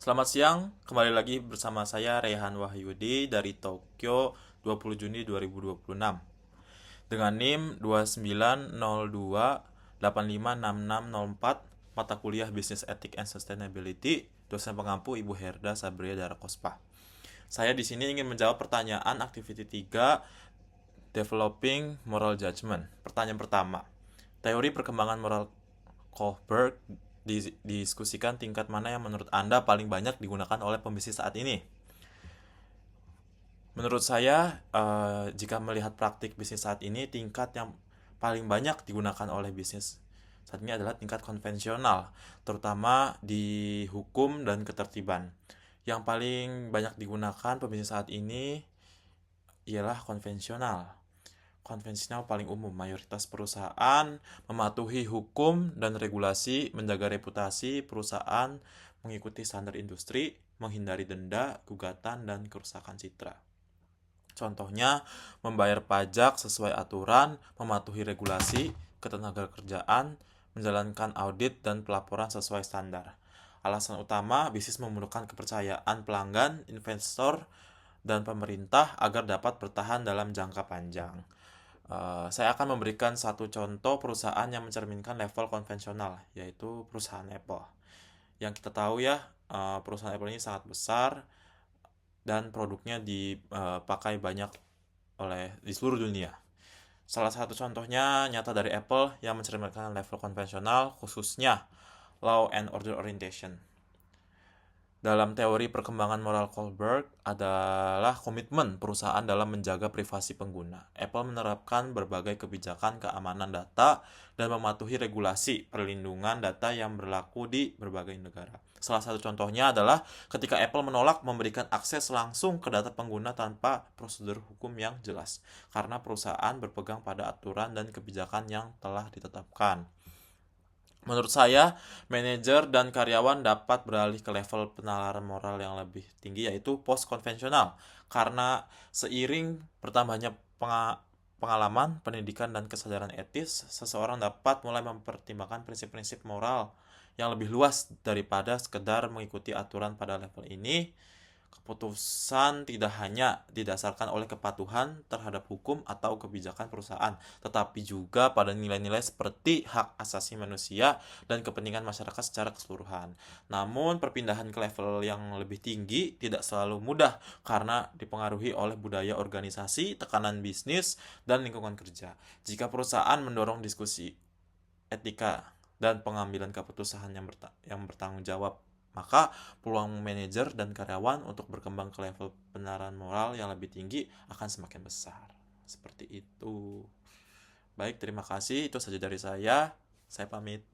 Selamat siang, kembali lagi bersama saya Rehan Wahyudi dari Tokyo 20 Juni 2026 dengan NIM 2902856604, mata kuliah Business Ethics and Sustainability, dosen pengampu Ibu Herda Sabria Darakospa. Saya di sini ingin menjawab pertanyaan activity 3, Developing Moral Judgment. Pertanyaan pertama, teori perkembangan moral Kohlberg didiskusikan tingkat mana yang menurut Anda paling banyak digunakan oleh pembisnis saat ini? Menurut saya, jika melihat praktik bisnis saat ini, tingkat yang paling banyak digunakan oleh bisnis saat ini adalah tingkat konvensional, terutama di hukum dan ketertiban. Yang paling banyak digunakan pebisnis saat ini ialah konvensional. Konvensional paling umum, mayoritas perusahaan mematuhi hukum dan regulasi, menjaga reputasi perusahaan, mengikuti standar industri, menghindari denda, gugatan, dan kerusakan citra. Contohnya, membayar pajak sesuai aturan, mematuhi regulasi, ketenagakerjaan, menjalankan audit dan pelaporan sesuai standar. Alasan utama, bisnis memerlukan kepercayaan pelanggan, investor, dan pemerintah agar dapat bertahan dalam jangka panjang. Saya akan memberikan satu contoh perusahaan yang mencerminkan level konvensional, yaitu perusahaan Apple. Yang kita tahu ya, perusahaan Apple ini sangat besar dan produknya dipakai banyak di seluruh dunia. Salah satu contohnya nyata dari Apple yang mencerminkan level konvensional, khususnya law and order orientation. Dalam teori perkembangan moral Kohlberg adalah komitmen perusahaan dalam menjaga privasi pengguna. Apple menerapkan berbagai kebijakan keamanan data dan mematuhi regulasi perlindungan data yang berlaku di berbagai negara. Salah satu contohnya adalah ketika Apple menolak memberikan akses langsung ke data pengguna tanpa prosedur hukum yang jelas, karena perusahaan berpegang pada aturan dan kebijakan yang telah ditetapkan. Menurut saya, manajer dan karyawan dapat beralih ke level penalaran moral yang lebih tinggi, yaitu post konvensional, karena seiring bertambahnya pengalaman, pendidikan, dan kesadaran etis, seseorang dapat mulai mempertimbangkan prinsip-prinsip moral yang lebih luas daripada sekedar mengikuti aturan pada level ini. Keputusan tidak hanya didasarkan oleh kepatuhan terhadap hukum atau kebijakan perusahaan, tetapi juga pada nilai-nilai seperti hak asasi manusia dan kepentingan masyarakat secara keseluruhan. Namun, perpindahan ke level yang lebih tinggi tidak selalu mudah karena dipengaruhi oleh budaya organisasi, tekanan bisnis, dan lingkungan kerja. Jika perusahaan mendorong diskusi etika dan pengambilan keputusan yang bertanggung jawab, maka peluang manajer dan karyawan untuk berkembang ke level benaran moral yang lebih tinggi akan semakin besar. Seperti itu. Baik, terima kasih. Itu saja dari saya. Saya pamit.